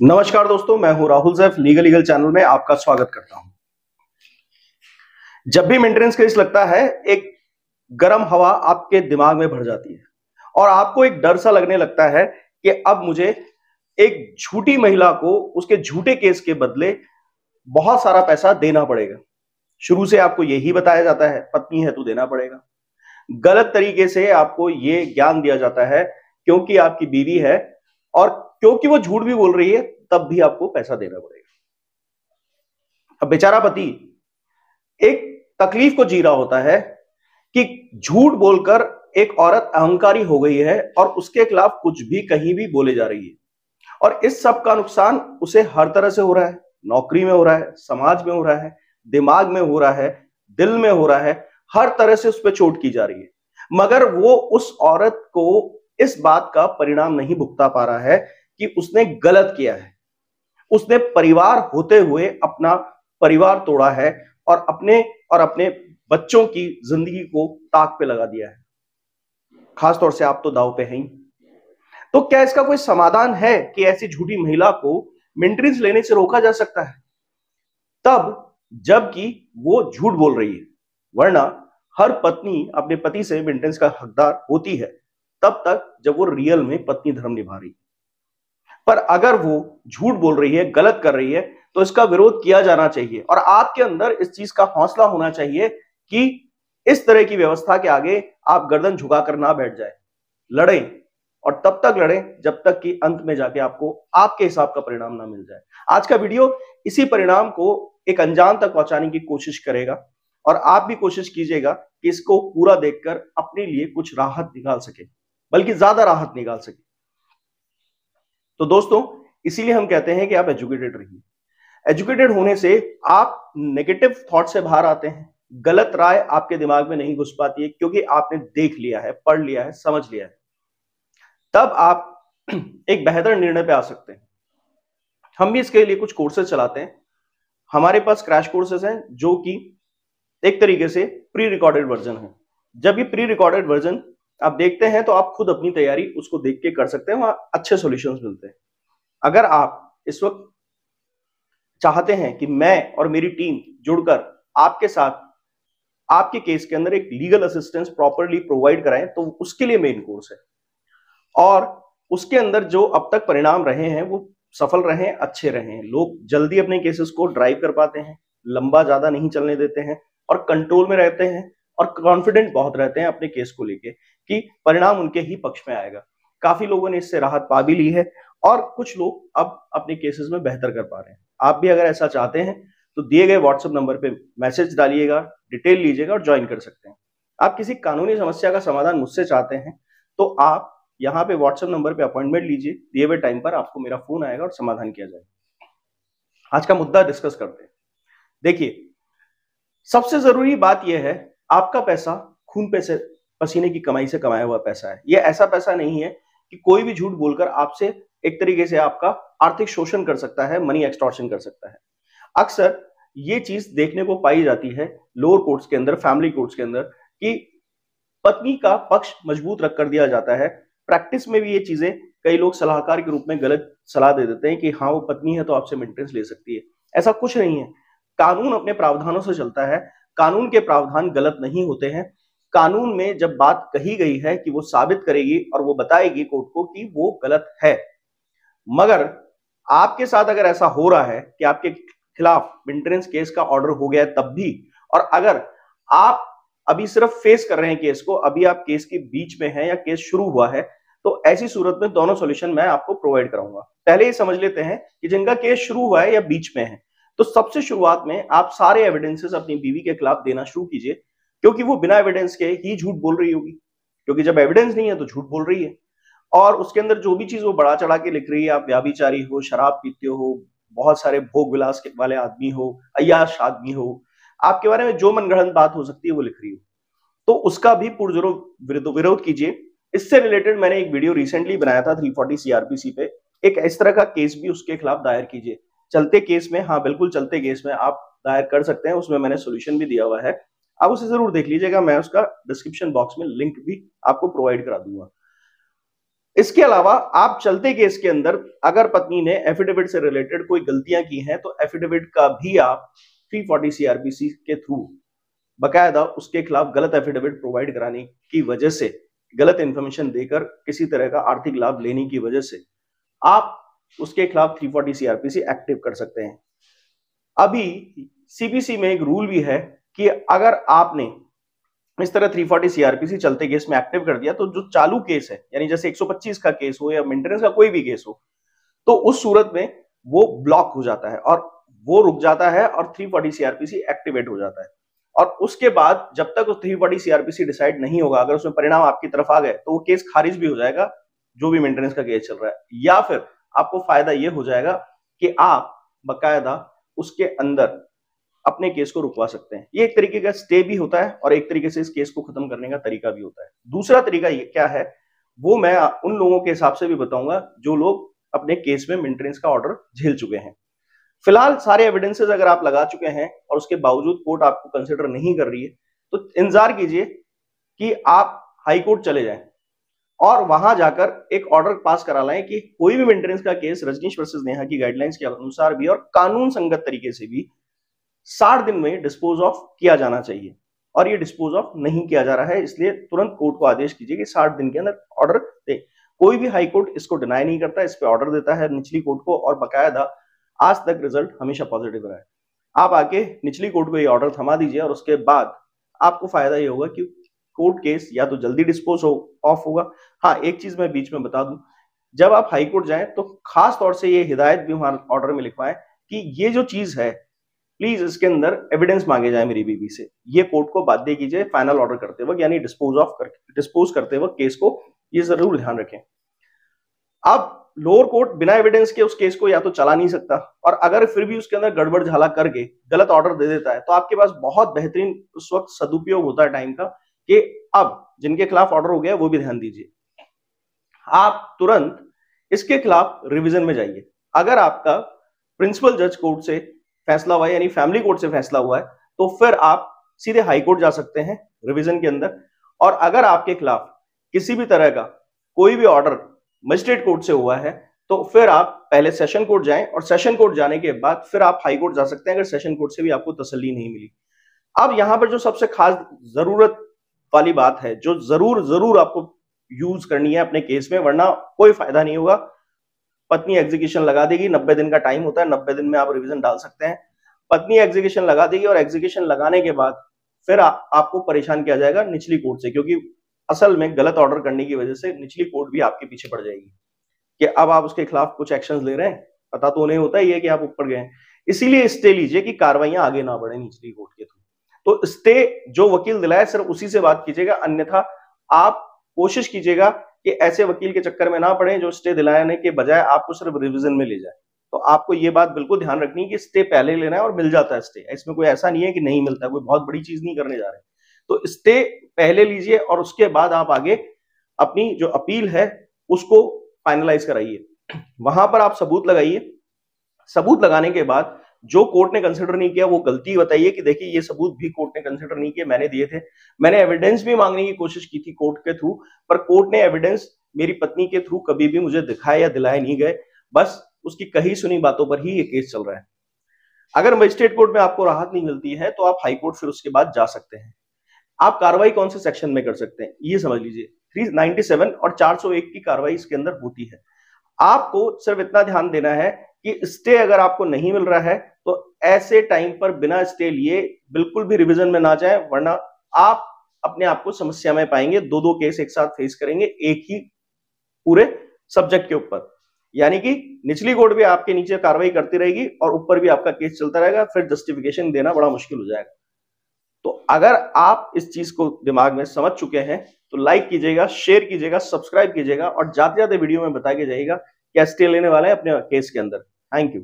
नमस्कार दोस्तों, मैं हूं राहुल सैफ। लीगल चैनल में आपका स्वागत करता हूं। जब भी मेंटेनेंस केस लगता है, एक गर्म हवा आपके दिमाग में भर जाती है और आपको एक डर सा लगने लगता है कि अब मुझे एक झूठी महिला को उसके झूठे केस के बदले बहुत सारा पैसा देना पड़ेगा। शुरू से आपको यही बताया जाता है, पत्नी है तो देना पड़ेगा। गलत तरीके से आपको यह ज्ञान दिया जाता है क्योंकि आपकी बीवी है और क्योंकि वो झूठ भी बोल रही है तब भी आपको पैसा देना पड़ेगा। अब बेचारा पति एक तकलीफ को जी रहा होता है कि झूठ बोलकर एक औरत अहंकारी हो गई है और उसके खिलाफ कुछ भी कहीं भी बोले जा रही है और इस सब का नुकसान उसे हर तरह से हो रहा है। नौकरी में हो रहा है, समाज में हो रहा है, दिमाग में हो रहा है, दिल में हो रहा है। हर तरह से उस पर चोट की जा रही है, मगर वो उस औरत को इस बात का परिणाम नहीं भुगता पा रहा है कि उसने गलत किया है। उसने परिवार होते हुए अपना परिवार तोड़ा है और अपने बच्चों की जिंदगी को ताक पे लगा दिया है। खासतौर से आप तो दांव पे हैं ही। तो क्या इसका कोई समाधान है कि ऐसी झूठी महिला को मेंटेनेंस लेने से रोका जा सकता है, तब जबकि वो झूठ बोल रही है? वरना हर पत्नी अपने पति से मेंटेनेंस का हकदार होती है तब तक जब वो रियल में पत्नी धर्म निभा रही है। पर अगर वो झूठ बोल रही है, गलत कर रही है, तो इसका विरोध किया जाना चाहिए और आपके अंदर इस चीज का हौसला होना चाहिए कि इस तरह की व्यवस्था के आगे आप गर्दन झुकाकर ना बैठ जाए। लड़ें और तब तक लड़ें जब तक कि अंत में जाके आपको आपके हिसाब का परिणाम ना मिल जाए। आज का वीडियो इसी परिणाम को एक अनजान तक पहुंचाने की कोशिश करेगा और आप भी कोशिश कीजिएगा कि इसको पूरा देखकर अपने लिए कुछ राहत निकाल सके, बल्कि ज्यादा राहत निकाल सके। तो दोस्तों, इसीलिए हम कहते हैं कि आप एजुकेटेड रहिए। एजुकेटेड होने से आप नेगेटिव थॉट से बाहर आते हैं। गलत राय आपके दिमाग में नहीं घुस पाती है क्योंकि आपने देख लिया है, पढ़ लिया है, समझ लिया है। तब आप एक बेहतर निर्णय पे आ सकते हैं। हम भी इसके लिए कुछ कोर्सेज चलाते हैं। हमारे पास क्रैश कोर्सेज हैं जो कि एक तरीके से प्री रिकॉर्डेड वर्जन है। जब ये प्री रिकॉर्डेड वर्जन आप देखते हैं तो आप खुद अपनी तैयारी उसको देख के कर सकते हैं, वहां अच्छे सॉल्यूशंस मिलते हैं। अगर आप इस वक्त चाहते हैं कि मैं और मेरी टीम जुड़कर आपके साथ आपके केस के अंदर एक लीगल असिस्टेंस प्रॉपर्ली प्रोवाइड कराएं, तो उसके लिए मेन कोर्स है और उसके अंदर जो अब तक परिणाम रहे हैं वो सफल रहे, अच्छे रहे। लोग जल्दी अपने केसेस को ड्राइव कर पाते हैं, लंबा ज्यादा नहीं चलने देते हैं और कंट्रोल में रहते हैं और कॉन्फिडेंट बहुत रहते हैं अपने केस को लेके कि परिणाम उनके ही पक्ष में आएगा। काफी लोगों ने इससे राहत पा भी ली है और कुछ लोग अब अपने केसेस में बेहतर कर पा रहे हैं। आप भी अगर ऐसा चाहते हैं तो दिए गए व्हाट्सएप नंबर पे मैसेज डालिएगा, डिटेल लीजिएगा और ज्वाइन कर सकते हैं। आप किसी कानूनी समस्या का समाधान मुझसे चाहते हैं तो आप यहाँ पे व्हाट्सएप नंबर पे अपॉइंटमेंट लीजिए। दिए हुए टाइम पर आपको मेरा फोन आएगा और समाधान किया जाएगा। आज का मुद्दा डिस्कस करते हैं। देखिए, सबसे जरूरी बात यह है, आपका पैसा खून पे से पसीने की कमाई से कमाया हुआ पैसा है। यह ऐसा पैसा नहीं है कि कोई भी झूठ बोलकर आपसे एक तरीके से आपका आर्थिक शोषण कर सकता है, मनी एक्सटॉर्शन कर सकता है। अक्सर ये चीज देखने को पाई जाती है लोअर कोर्ट्स के अंदर, फैमिली कोर्ट्स के अंदर, कि पत्नी का पक्ष मजबूत रख कर दिया जाता है। प्रैक्टिस में भी ये चीजें कई लोग सलाहकार के रूप में गलत सलाह दे देते हैं कि हाँ वो पत्नी है तो आपसे मेंटेनेंस ले सकती है। ऐसा कुछ नहीं है। कानून अपने प्रावधानों से चलता है। कानून के प्रावधान गलत नहीं होते हैं। कानून में जब बात कही गई है कि वो साबित करेगी और वो बताएगी कोर्ट को कि वो गलत है। मगर आपके साथ अगर ऐसा हो रहा है कि आपके खिलाफ मेंटेनेंस केस का ऑर्डर हो गया है तब भी, और अगर आप अभी सिर्फ फेस कर रहे हैं केस को, अभी आप केस के बीच में हैं या केस शुरू हुआ है, तो ऐसी सूरत में दोनों सॉल्यूशन मैं आपको प्रोवाइड कराऊंगा। पहले ये समझ लेते हैं कि जिनका केस शुरू हुआ है या बीच में है, तो सबसे शुरुआत में आप सारे एविडेंसेस अपनी बीवी के खिलाफ देना शुरू कीजिए, क्योंकि वो बिना एविडेंस के ही झूठ बोल रही होगी। क्योंकि जब एविडेंस नहीं है तो झूठ बोल रही है और उसके अंदर जो भी चीज वो बढ़ा चढ़ा के लिख रही है, आप व्याभिचारी हो, शराब पीते हो, बहुत सारे भोग विलास वाले आदमी हो, अय्याश आदमी हो, आपके बारे में जो मनगढ़ंत बात हो सकती है वो लिख रही हो, तो उसका भी पुरजोर विरोध कीजिए। इससे रिलेटेड मैंने एक वीडियो रिसेंटली बनाया था 340 सीआरपीसी पे। एक इस तरह का केस भी उसके खिलाफ दायर कीजिए। चलते केस में, हाँ बिल्कुल चलते केस में आप दायर कर सकते हैं। उसमें मैंने सोल्यूशन भी दिया हुआ है, आप उसे जरूर देख लीजिएगा। मैं उसका डिस्क्रिप्शन बॉक्स में लिंक भी आपको प्रोवाइड करा दूंगा। इसके अलावा आप चलते केस के अंदर अगर पत्नी ने एफिडेविट से रिलेटेड कोई गलतियां की हैं तो एफिडेविट का भी आप 340 सीआरपीसी के थ्रू बकायदा उसके खिलाफ गलत एफिडेविट प्रोवाइड कराने की वजह से, गलत इंफॉर्मेशन देकर किसी तरह का आर्थिक लाभ लेने की वजह से आप उसके खिलाफ 340 सीआरपीसी एक्टिव कर सकते हैं। अभी सीपीसी में एक रूल भी है कि अगर आपने इस तरह 340 सीआरपीसी चलते केस में एक्टिव कर दिया तो जो चालू केस है, यानी जैसे 125 का केस हो या मेंटेनेंस का कोई भी केस हो, तो उस सूरत में वो ब्लॉक हो जाता है और वो रुक जाता है और 340 सीआरपीसी एक्टिवेट हो जाता है। और उसके बाद जब तक उस 340 सीआरपीसी डिसाइड नहीं होगा, अगर उसमें परिणाम आपकी तरफ आ गए तो वो केस खारिज भी हो जाएगा, जो भी मेंटेनेंस का केस चल रहा है, या फिर आपको फायदा ये हो जाएगा कि आप बकायदा उसके अंदर अपने केस को रुकवा सकते हैं। ये एक तरीके का स्टे भी होता है और एक तरीके से इस केस को खत्म करने का तरीका भी होता है। दूसरा तरीका ये क्या है वो मैं उन लोगों के हिसाब से भी बताऊंगा जो लोग अपने केस में मेंटेनेंस का ऑर्डर झेल चुके हैं। फिलहाल सारे एविडेंसेस अगर आप लगा चुके हैं और उसके बावजूद कोर्ट आपको कंसिडर नहीं कर रही है तो इंतजार कीजिए कि आप हाई कोर्ट चले जाएं और वहां जाकर एक ऑर्डर पास करा लाएं कि कोई भी मेंटेनेंस का केस रजनीश वर्सेस नेहा की गाइडलाइंस के अनुसार भी और कानून संगत तरीके से भी 60 दिन में डिस्पोज ऑफ किया जाना चाहिए। और ये डिस्पोज ऑफ नहीं किया जा रहा है, इसलिए तुरंत कोर्ट को आदेश कीजिए कि 60 दिन के अंदर ऑर्डर दे। कोई भी हाई कोर्ट इसको डिनाई नहीं करता, इस पे ऑर्डर देता है निचली कोर्ट को और बकायदा आज तक रिजल्ट हमेशा पॉजिटिव रहा है। आप आके निचली कोर्ट को ये ऑर्डर थमा दीजिए और उसके बाद आपको फायदा ये होगा कि कोर्ट केस या तो जल्दी डिस्पोज ऑफ होगा। हाँ, एक चीज मैं बीच में बता दूं, जब आप हाई कोर्ट जाएं तो खास तौर से ये हिदायत भी वहां ऑर्डर में लिखवाएं कि ये जो चीज है प्लीज इसके अंदर एविडेंस मांगे जाए मेरी बीवी से, ये कोर्ट को बाध्य कीजिए फाइनल ऑर्डर करते वक्त, यानी डिस्पोज करते वक्त केस को, ये जरूर ध्यान रखें। अब लोअर कोर्ट बिना एविडेंस के उस केस को या तो चला नहीं सकता और अगर फिर भी उसके अंदर गड़बड़ झाला करके गलत ऑर्डर दे देता है तो आपके पास बहुत बेहतरीन उस वक्त सदुपयोग होता है टाइम का कि अब जिनके खिलाफ ऑर्डर हो गया वो भी ध्यान दीजिए, आप तुरंत इसके खिलाफ रिवीजन में जाइए। अगर आपका प्रिंसिपल जज कोर्ट से फैसला हुआ है यानी फैमिली कोर्ट से फैसला हुआ है तो फिर आप सीधे हाई कोर्ट जा सकते हैं रिवीजन के अंदर। और अगर आपके खिलाफ किसी भी तरह का कोई भी ऑर्डर मजिस्ट्रेट कोर्ट से हुआ है तो फिर आप पहले सेशन कोर्ट जाएं और सेशन कोर्ट जाने के बाद फिर आप हाई कोर्ट जा सकते हैं अगर सेशन कोर्ट से भी आपको तसल्ली नहीं मिली। अब यहां पर जो सबसे खास जरूरत वाली बात है जो जरूर आपको यूज करनी है अपने केस में, वरना कोई फायदा नहीं होगा, पत्नी एग्जीक्यूशन लगा देगी, 90 दिन का टाइम होता है, 90 दिन में आप रिवीजन डाल सकते हैं। पत्नी एग्जीक्यूशन लगा देगी और एग्जीक्यूशन लगाने के बाद फिर आपको परेशान किया जाएगा निचली कोर्ट से, क्योंकि असल में गलत ऑर्डर करने की वजह से निचली कोर्ट भी आपके पीछे पड़ जाएगी कि अब आप उसके खिलाफ कुछ एक्शंस ले रहे हैं, पता तो उन्हें होता ही है कि आप ऊपर गए। इसीलिए स्टे लीजिए कि कार्रवाइयां आगे ना बढ़े निचली कोर्ट के थ्रू। तो स्टे जो वकील दिलाए सिर्फ उसी से बात कीजिएगा, अन्यथा आप कोशिश कीजिएगा कि ऐसे वकील के चक्कर में ना पड़े जो स्टे दिलाने के बजाय आपको सिर्फ रिवीजन में ले जाए। तो आपको ये बात बिल्कुल ध्यान रखनी है कि स्टे पहले लेना है और मिल जाता है स्टे, इसमें कोई ऐसा नहीं है कि नहीं मिलता, कोई बहुत बड़ी चीज नहीं करने जा रहे। तो स्टे पहले लीजिए और उसके बाद आप आगे अपनी जो अपील है उसको फाइनलाइज कराइए। वहां पर आप सबूत लगाइए, सबूत लगाने के बाद जो कोर्ट ने कंसिडर नहीं किया वो गलती बताइए कि देखिए ये सबूत भी कोर्ट ने कंसिडर नहीं किया, मैंने दिए थे, मैंने एविडेंस भी मांगने की कोशिश की थी कोर्ट के थ्रू, पर कोर्ट ने एविडेंस मेरी पत्नी के थ्रू कभी भी मुझे दिखाए या दिलाए नहीं गए, बस उसकी कही सुनी बातों पर ही ये केस चल रहा है। अगर मजिस्ट्रेट कोर्ट में आपको राहत नहीं मिलती है तो आप हाई कोर्ट फिर उसके बाद जा सकते हैं। आप कार्रवाई कौन से सेक्शन में कर सकते हैं ये समझ लीजिए, 397 और 401 की कार्रवाई इसके अंदर होती है। आपको सिर्फ इतना ध्यान देना है कि स्टे अगर आपको नहीं मिल रहा है तो ऐसे टाइम पर बिना स्टे लिए बिल्कुल भी रिवीजन में ना जाएं, वरना आप अपने आप को समस्या में पाएंगे। दो केस एक साथ फेस करेंगे एक ही पूरे सब्जेक्ट के ऊपर, यानी कि निचली कोर्ट भी आपके नीचे कार्रवाई करती रहेगी और ऊपर भी आपका केस चलता रहेगा, फिर जस्टिफिकेशन देना बड़ा मुश्किल हो जाएगा। तो अगर आप इस चीज को दिमाग में समझ चुके हैं तो लाइक कीजिएगा, शेयर कीजिएगा, सब्सक्राइब कीजिएगा और जाते जाते वीडियो में बता के जाइएगा क्या स्टे लेने वाला है अपने केस के अंदर। Thank you.